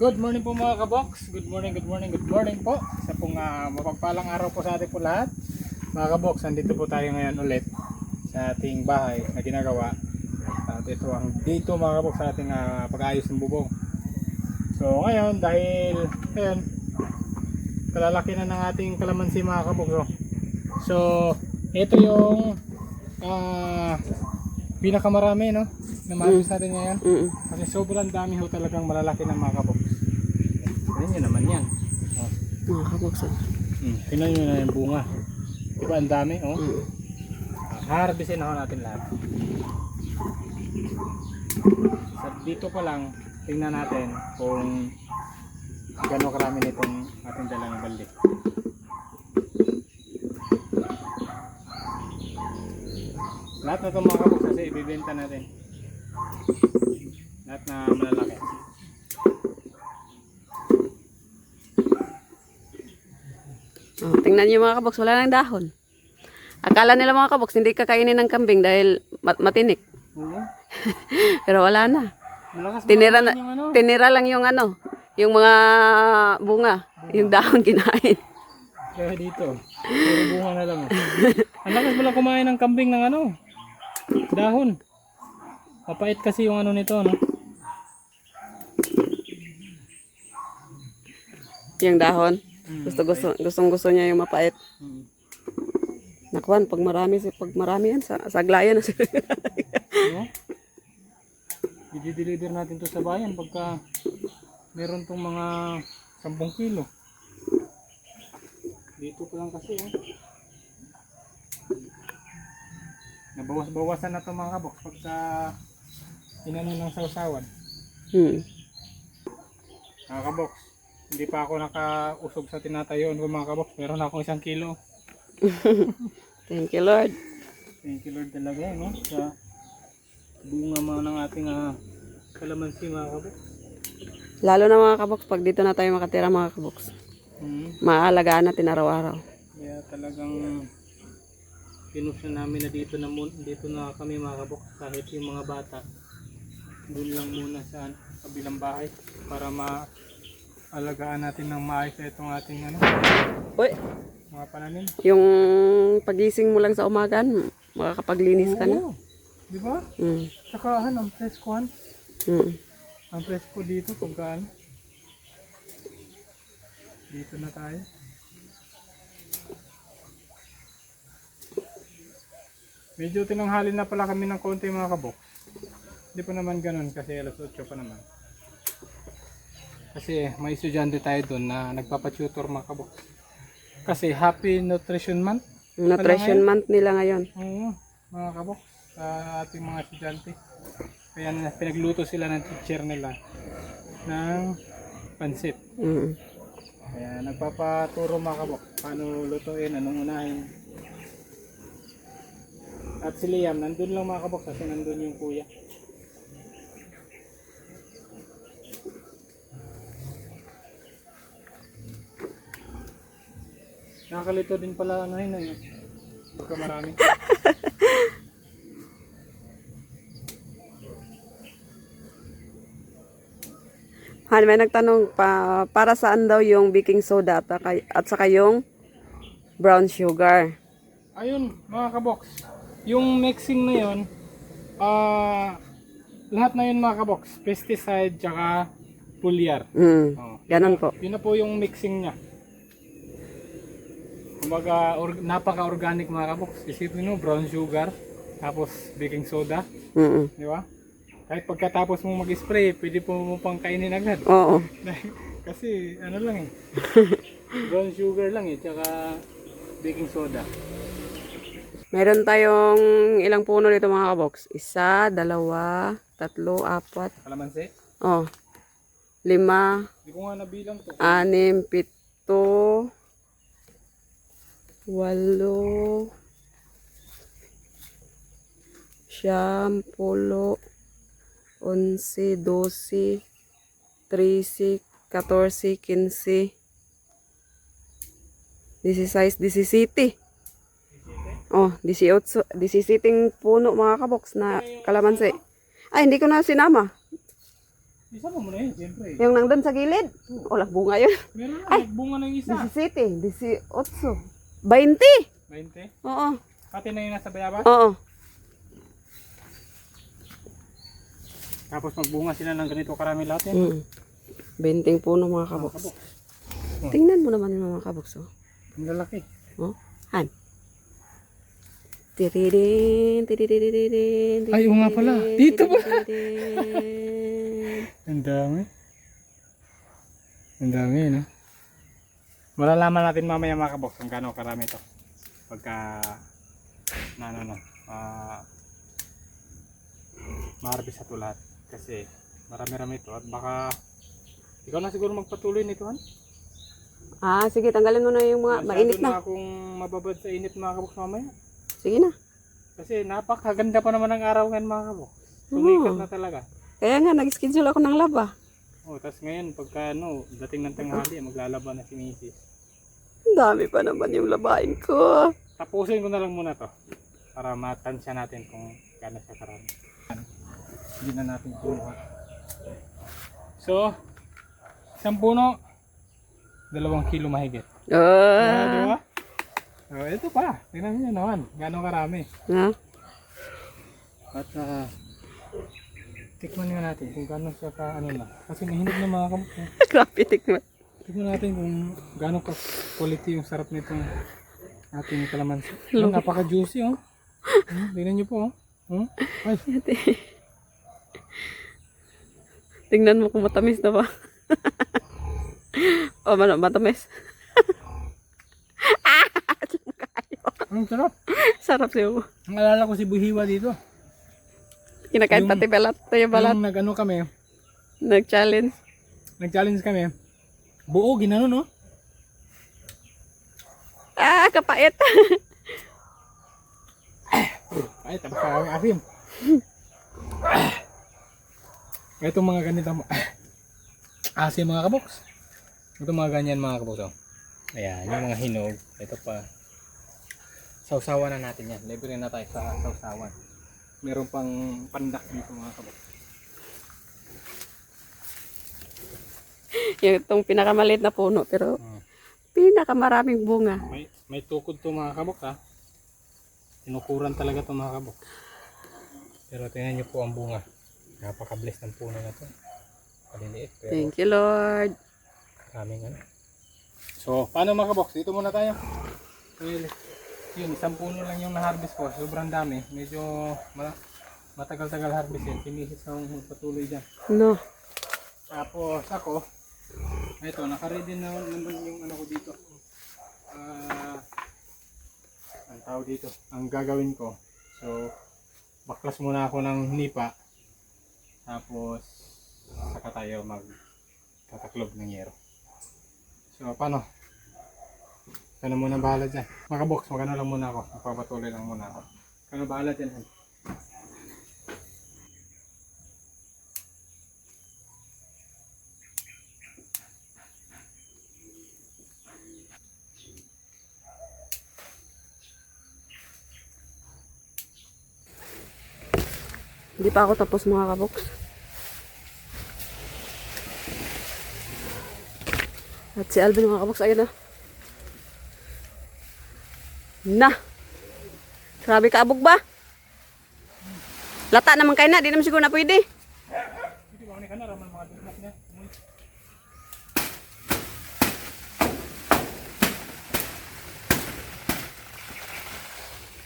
Good morning po mga kabox. Good morning po. Sa pong mapagpalang araw po sa ating po lahat. Mga kabox, nandito po tayo ngayon ulit sa ating bahay na ginagawa. At ito ang dito mga kabox sa ating pag-ayos ng bubong. So ngayon dahil ngayon kalalaki na ng ating kalamansi mga kabox. So ito yung pinakamarami no na maayos natin ngayon. Kasi sobrang dami ho talagang malalaki ng mga kabox. Tingnan nyo naman yan. Mga kabox. Tingnan nyo na yung bunga. Diba ang dami? Harvestin na ho natin lahat. So, dito pa lang, tingnan natin kung gano'ng karami nitong ating dalang balde. Lahat na itong mga kabox kasi ibibenta natin. Lahat na malalaki. Tingnan niyo mga kabox, wala nang dahon. Akala nila mga kabox, hindi kakainin ng kambing dahil matinik. Pero wala na. Tinira lang yung yung mga bunga. Yung dahon kinain. Kaya dito, puro bunga na lang. Ang lakas pala kumain ng kambing ng dahon. Mapait kasi yung nito, no? Yung dahon. Gusto niya yung mapait. Nakuan, pag marami yan, saglayan na sila. No? I-deliver natin to sa bayan pagka meron tong mga 10 kilo. Dito ko lang kasi, nabawas-bawasan na to mga kabox pagka inano ng sausawan. Mga kabox, hindi pa ako nakausog sa tinatayon ko mga kabox. Meron akong 1 kilo. Thank you Lord. Thank you Lord talaga, no? Sa bunga mga ng ating kalamansi mga kabox. Lalo na mga kabox, pag dito na tayo makatira mga kabox. Maalagaan natin araw-araw. Kaya talagang pinusya namin na dito na kami mga kabox. Kahit yung mga bata doon lang muna sa kabilang bahay para maalagaan natin ng maayos itong ating mga pananim. Yung pagising mo lang sa umagan, makakapaglinis ka na. Di ba? Saka ang preskohan. Ang presko dito pagkaan. Dito na tayo. Medyo tinanghalin na pala kami ng konti mga kabox. Hindi pa naman ganun kasi alas 8 pa naman. Kasi may estudyante tayo doon na nagpapatutor mga kabox. Kasi Happy Nutrition Month. Nutrition Month nila ngayon. Mga kabox sa ating mga estudyante. Kaya pinagluto sila ng teacher nila ng pansit. Kaya nagpapaturo mga kabox paano lutuin, anong unahin. At si Liam, nandun lang mga kabox kasi nandun yung kuya. Nakakalito din pala yun. Pagka marami. May nagtanong para saan daw yung baking soda at saka yung brown sugar. Ayun mga kabox. Yung mixing na yun, lahat na yun mga kabox. Pesticide tsaka foliar. Ganun po. Yun na po yung mixing niya. Kumbaga napaka-organic mga kabox. Isipin mo, brown sugar, tapos baking soda. Di ba? Kahit pagkatapos mo mag-spray, pwede po mo pang kainin agad. Oo. Kasi lang brown sugar lang tsaka baking soda. Meron tayong ilang puno dito mga kabox? 1, 2, 3, 4. Kalamansi? 5. Hindi ko nga nabilang to. 6, 7, 8, 9, 10, 11, 12, 13, 14, 15, 16, 17. 17 puno mga kabox na kalamansi. Ay, hindi ko na sinama. Isa mo muna yun, siyempre. Yung nandun sa gilid. Wala bunga yun. Meron na, Ay! nagbunga ng isa. 17, 18, 20. 20. Oo. Pati na yung nasa bayabas. Oo. Tapos magbunga sila ng ganito karami lahat yan. 20 puno mga Mga kaboks. kaboks. Tingnan mo naman yung mga kaboks. Oh. Ang lalaki. Oh. Han. Tiririn, tiririn, Ay, oo nga pala. Dito ba? tiririn. Ang dami. Ang dami, no? Malalaman natin mamaya mga kaboks kung gaano karami ito. Pagka, ma-harvest sa lahat. Kasi marami-rami ito at baka ikaw na siguro magpatuloy nito, Han? Ah, sige, tanggalin mo na yung mga mainit Masyado na. akong mababad sa init mga kaboks mamaya. Sige na. Kasi napakaganda pa naman ng araw ngayon mga kaboks. Sumikat na talaga. Kaya nga, nag-schedule ako ng laba. Oh, tapos ngayon pagka dating ng tanghali, maglalaba na si Mrs. Ang dami pa naman yung labahin ko. Tapusin ko na lang muna to para matansya natin kung gaano siya karami. Hindi na natin kinuha. So, isang puno, 2 kilo mahigit. Diba? Oh, ito pa. Tingnan niyo naman. Gaano karami. Ha? At tikman nga natin kung gaano siya ka na. Kasi mahinog na mga kamukha. Grabe, tikman. Tignan natin kung gaano ka quality yung sarap nitong ating kalamansi. Napaka-juicy oh. Tingnan niyo po oh. Ay. Tingnan mo kung matamis na ba. O, matamis. Ang sarap. Sarap siya. Ang alala ko si Buhiwa dito. Kinakain pati balat. Tayo balat. Yung nag-ano kami, Nag-challenge. nag-challenge kami. Buo, ginano no? Ah, kapait. Ay, tapos ka ang asim. Itong mga ganito asim mga kaboks. Itong mga ganyan mga kaboks. Oh. Ayan, yung mga hinog. Ito pa. Sausawan na natin yan. Libre na tayo sa sausawan. Meron pang pandak dito mga kaboks. Yung itong pinakamaliit na puno. Pero pinakamaraming bunga. May tukod to mga kaboks ha. Tinukuran talaga to mga kaboks. Pero tingnan nyo po ang bunga. Napaka-bless ng puno na to. Paliliit pero Thank you, Lord. maraming ano. So, paano mga kaboks? Dito muna tayo. Well, yun, 10 puno lang yung na-harvest ko. Sobrang dami. Medyo matagal-tagal harvest yun. Pinisis na akong patuloy dyan. No. Tapos ako, ito, naka-ready na naman yung ano ko dito. Ang tawag dito. Ang gagawin ko. So, baklas muna ako ng nipa. Tapos, saka tayo magtataklob ng yero. So, paano? Kano muna bahala dyan. Mga box, magano lang muna ako. Magpapatuloy lang muna ako. Kano bahala dyan. Han? Hindi pa ako tapos mga kaboks. At si Alvin mga kaboks, ayun na. Na! Grabe ka abog ba? Lata naman kayo na, di naman siguro na pwede. Hindi ba ka na raman mga dugmas niya?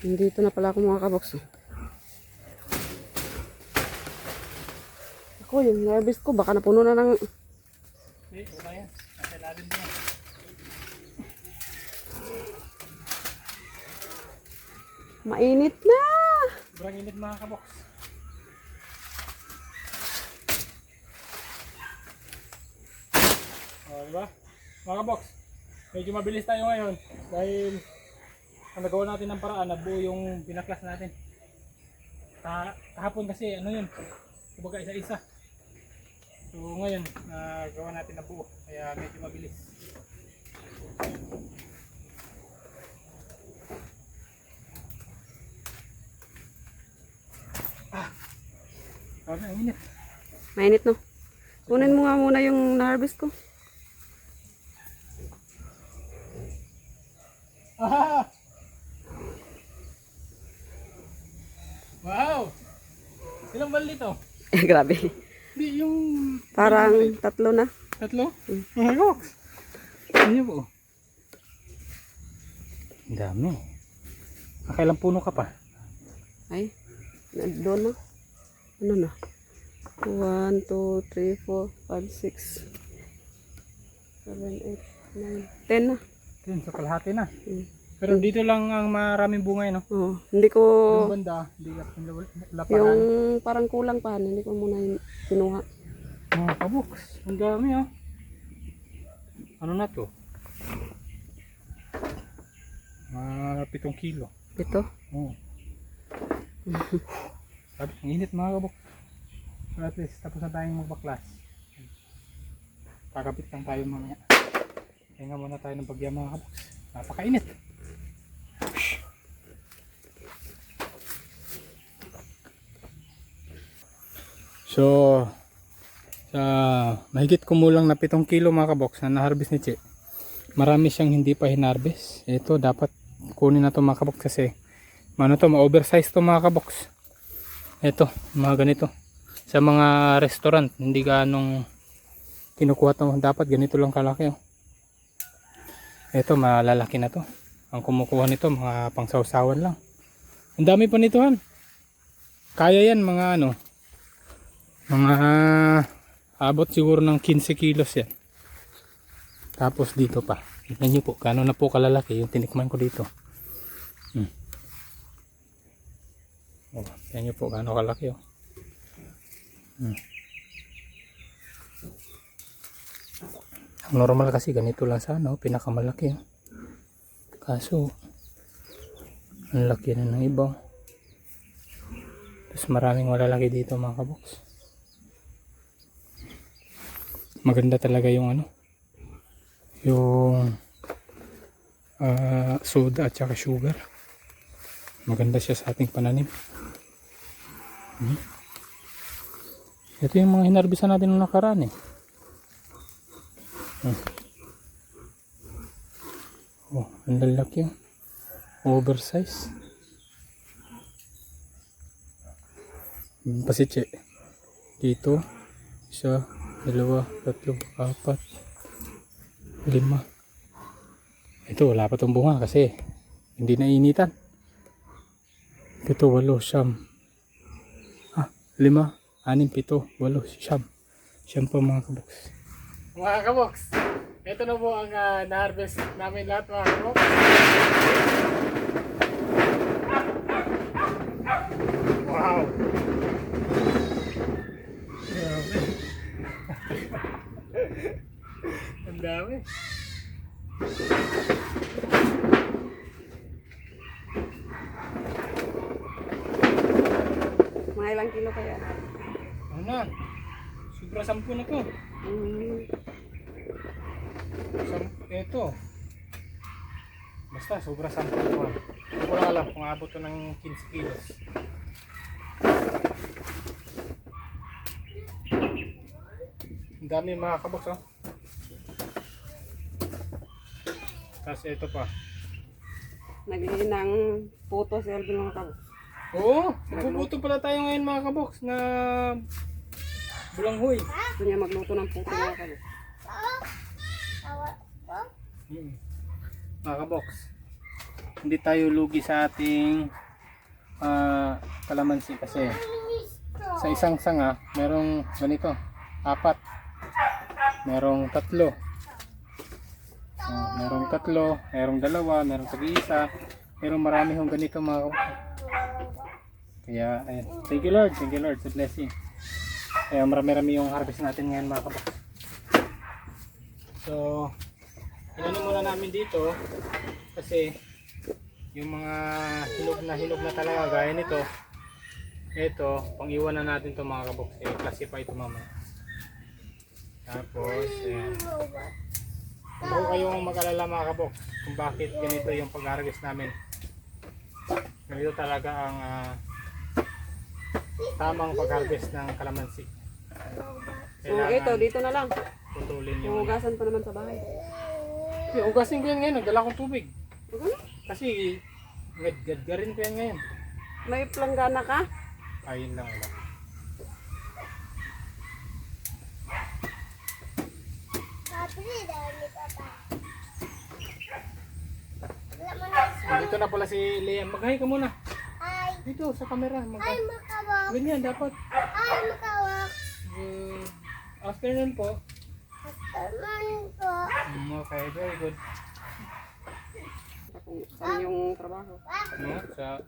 Dito na pala ako mga kaboks. Ako, yung harvest ko, baka napuno na ng... Hindi, wala yan. Nasa ilalim niya. Mainit na! Sobrang init mga kabox. O, diba? Mga kabox, medyo mabilis tayo ngayon dahil ang nagawa natin ng paraan, nabuo yung pinaklas natin. Kahapon kasi, ano yun, kumbaga isa-isa. So ngayon, nagawa natin na buo, kaya medyo mabilis. Ang init. Mainit no? Kunin mo nga muna yung na-harvest ko. Ah! Wow! Ilang bal dito? Grabe. Hindi, yung Parang 3 na. tatlo? Mga kaboks. Ano niyo po? Ang dami. Nakailang puno ka pa? Ay, doon na. Ano na? 1, 2, 3, 4, 5, 6, 7, 8, 9, 10 na. Yun, so kalahati na. Mm. Pero dito lang ang maraming bunga no? Oo. Hindi ko, Yung banda, hindi ka laparan. yung parang kulang pa, hindi ko muna kinuha. Mga kaboks, ang dami oh. Ano na to? Mga 7 kilo. Ito. Oo. Sabi, ang init mga kabok. So at least tapos na tayong magbaklas. Kakapit lang tayo mamaya. Hinga muna tayo ng bagya mga kabok. Napakainit. So sa mahigit kumulang na 7 kilo mga kaboks na na-harvest ni Che. Marami siyang hindi pa hinarvest. Ito dapat kunin na to mga kaboks kasi ano to, ma-oversize to mga kaboks. Ito, mga ganito. Sa mga restaurant, hindi ganong kinukuha to. Dapat ganito lang kalaki oh. Ito, malalaki na to. Ang kumukuha nito, mga pangsawsawan lang. Ang dami pa nito han. Kaya yan mga ano, mga abot siguro ng 15 kilos yan. Tapos dito pa. Tignan nyo po, gano'n na po kalalaki yung tinikman ko dito. Oh, tignan nyo po, gano'n kalaki oh. Ang normal kasi ganito lang sana, oh, pinakamalaki oh. Kaso, ang laki na ng iba. Tapos maraming malalaki dito mga kaboks. Maganda talaga yung ano, yung soda at saka sugar. Maganda siya sa ating pananim. Ito yung mga hinarbisan natin nung nakaraan eh. Oh, ang lalaki yun. Oversize. Pasiche. Dito. 1, 2, 3, 4, 5. Ito wala pa itong bunga kasi hindi nainitan. 7, 8, 9. 5, 6, 7, 8, 9. Siyam pa mga kaboks. Mga kaboks, ito na po ang na-harvest namin lahat mga kaboks. Wow! Grabe. Ang dami. Mga ilang kilo kaya? Ano na? Sobra 10 na to. Ito. Basta sobra 10 po. Hindi ko lang alam kung abot to ng 15 kilos. Ang dami mga kaboks oh. Tapos ito pa. Naglili ng puto si Alvin mga kabos. Oo, magbubuto pala tayo ngayon mga kaboks na bulanghoy. Gusto niya magluto ng puto mga kabos. Mga kaboks, hindi tayo lugi sa ating kalamansi kasi sa isang sanga merong ganito 4, merong 3, merong 3, merong 2, merong 1, merong marami hong ganito mga kaboks. Kaya ayan, thank you Lord sa blessing. Kaya marami-rami yung harvest natin ngayon mga kaboks. So inano muna namin dito kasi yung mga hinog na talaga gaya nito, ito pang iwan na natin to mga kaboks, classify ito mamaya. Tapos ayan, huwag kayong mag-alala mga kaboks kung bakit ganito yung pag-harvest namin. Ganito talaga ang tamang pag-harvest ng kalamansi. Oo, ito, dito na lang. putulin yung... Hugasan pa naman sa bahay. Ugasin ko yan ngayon, nagdala akong tubig. Ano? Kasi, gad rin ko yan ngayon. May planggana ka? Ayun lang wala. Dito na pala si Liam. Mag-hi ka muna. Hi. Dito sa camera. Hi, makawak. Ganyan dapat. Hi, makawak. Good afternoon po. Afternoon po. Okay, very good. Kung saan yung trabaho? No, sa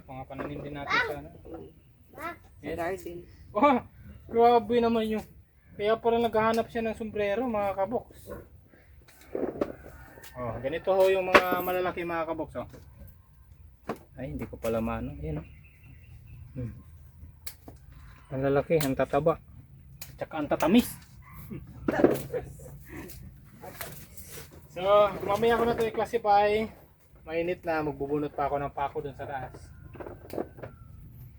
pangapananim din natin sa ano. Sa garden. Oh, grabe naman yung. Kaya pala naghahanap siya ng sombrero mga kaboks. Oh, ganito ho yung mga malalaki mga kaboks. Oh. Ay, hindi ko pala maano. Ayan oh. Ang lalaki, ang tataba. Tsaka ang tatamis. So, mamaya ko na ito i-classify. Mainit na, magbubunot pa ako ng pako dun sa taas.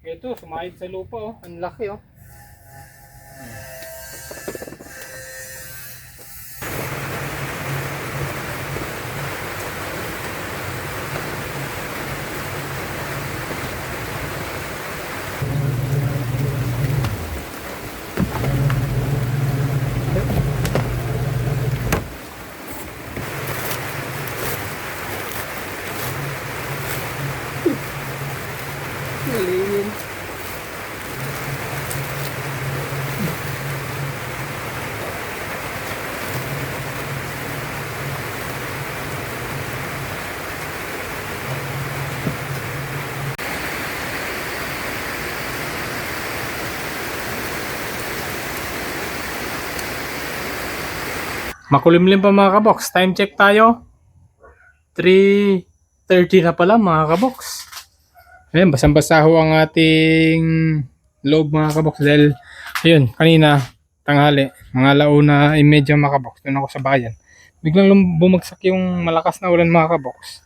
Ito, sumahid sa lupa oh. Ang laki oh. Nalingin. Makulimlim pa mga kaboks. Time check tayo. 3:30 na pala mga kaboks. Ayan, basang-basa ho ang ating loob mga kaboks. Dahil, ayun, kanina, tanghali, mga launa ay medyo mga kaboks. Doon ako sa bayan. Biglang bumagsak yung malakas na ulan mga kaboks.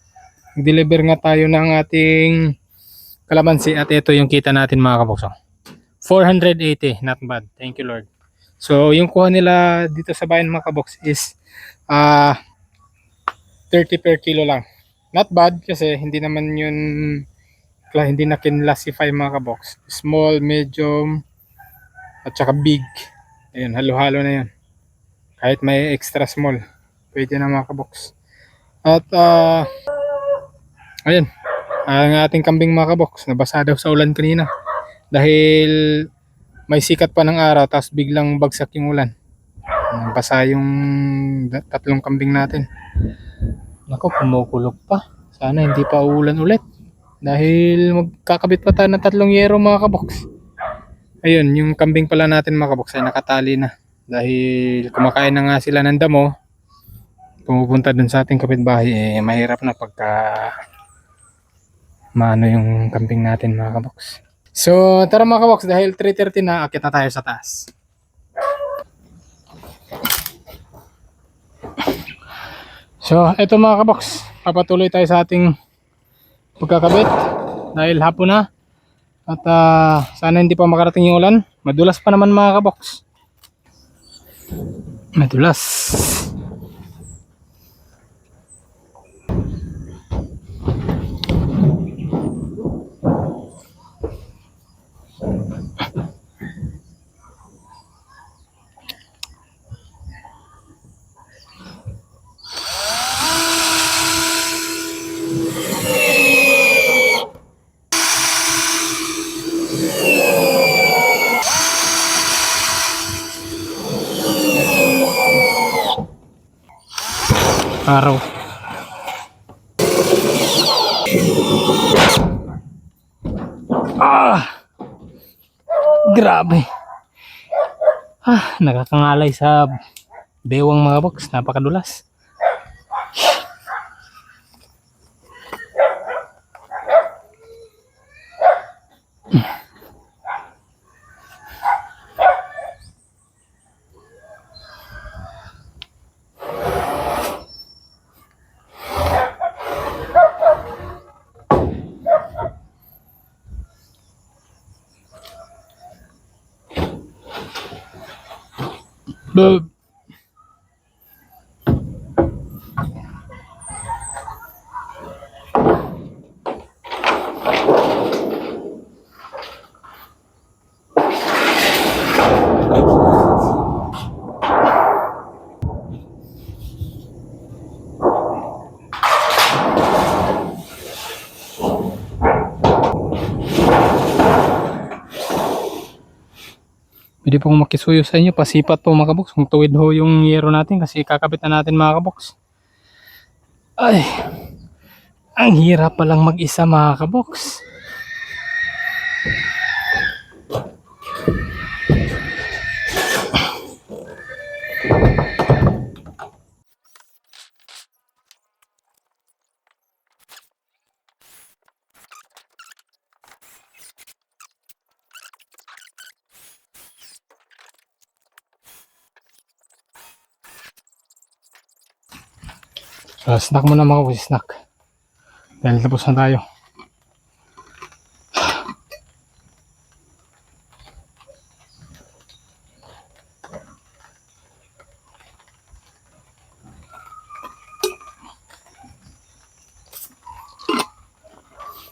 Nag-deliver nga tayo ng ating kalamansi at ito yung kita natin mga kaboks. 480, not bad. Thank you Lord. So, yung kuha nila dito sa bayan mga kaboks is 30 per kilo lang. Not bad kasi hindi naman yun hindi na kinlassify mga kaboks. Small, medium, at saka big. Ayun, halo-halo na yun. Kahit may extra small, pwede na mga kaboks. At ayun, ang ating kambing mga kaboks, nabasa daw sa ulan kanina. Dahil may sikat pa ng araw tapos biglang bagsak yung ulan. Basa yung tatlong kambing natin. Nako, kumukulog pa. Sana hindi pa uulan ulit. Dahil magkakabit pa tayo ng 3 yero mga kaboks. Ayun, yung kambing pala natin mga kaboks ay nakatali na. Dahil kumakain na nga sila ng damo. Pumupunta dun sa ating kapitbahay, mahirap na pagka maano yung kambing natin mga kaboks. So tara mga kaboks, dahil 3:30 na, akit na tayo sa taas. So eto mga kaboks, papatuloy tayo sa ating pagkakabit dahil hapon na. At sana hindi pa makarating yung ulan. Madulas pa naman mga kaboks. Madulas. Araw. Grabe. Nakakangalay sa bewang mga box, napakadulas. Bob. Pwede pong makisuyo sa inyo, pasipat po mga kaboks. Kung tuwid ho yung yero natin kasi kakabit na natin mga kaboks. Ay, ang hirap palang mag-isa mga kaboks. So, snack muna mga kaboks, snack. Dahil tapos na tayo.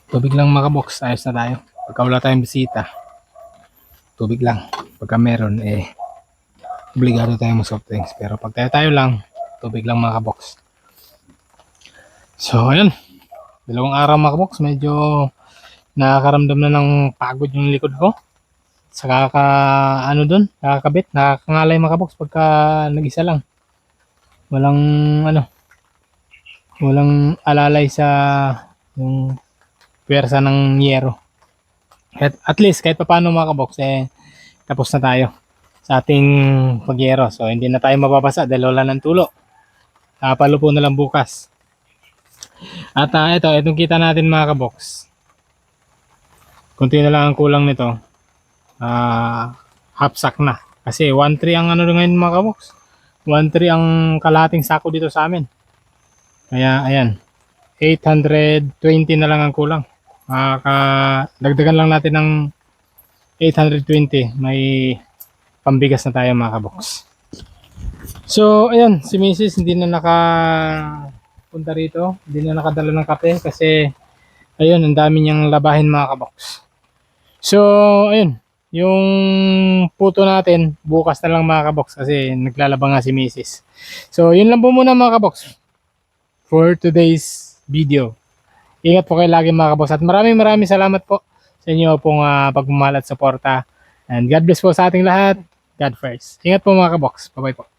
Tubig lang mga kaboks, ayos na tayo. Pagka wala tayong bisita, tubig lang. Pagka meron, obligado tayong mag soft drinks. Pero pag tayo lang, tubig lang mga kaboks. So, ayun. Dalawang araw mga kaboks, medyo nakakaramdam na ng pagod yung likod ko. Sa nakakabit, nakakangalay mga kaboks pagka nag-isa lang. Walang alalay sa yung pwersa ng yero. At least, kahit pa paano mga kaboks, tapos na tayo sa ating pagyero. So, hindi na tayo mababasa dahil wala ng tulo. Palupo na lang bukas. At itong kita natin mga kaboks. Kunti na lang ang kulang nito. Half sack na. Kasi 1.3 ang ngayon mga kaboks. 1.3 ang kalahating sako dito sa amin. Kaya ayan. 820 na lang ang kulang. Dagdagan lang natin ng 820. May pambigas na tayo mga kaboks. So ayan, si Mrs. hindi na nakapunta rito. Hindi na nakadala ng kape kasi ayun, ang dami niyang labahin mga kaboks. So ayun, yung puto natin bukas na lang mga kaboks kasi naglalaba nga si Mrs. So yun lang po muna mga kaboks for today's video. Ingat po kayo lagi mga kaboks at maraming salamat po sa inyo pong pagmamahal at suporta. And God bless po sa ating lahat. God first. Ingat po mga kaboks. Bye bye po.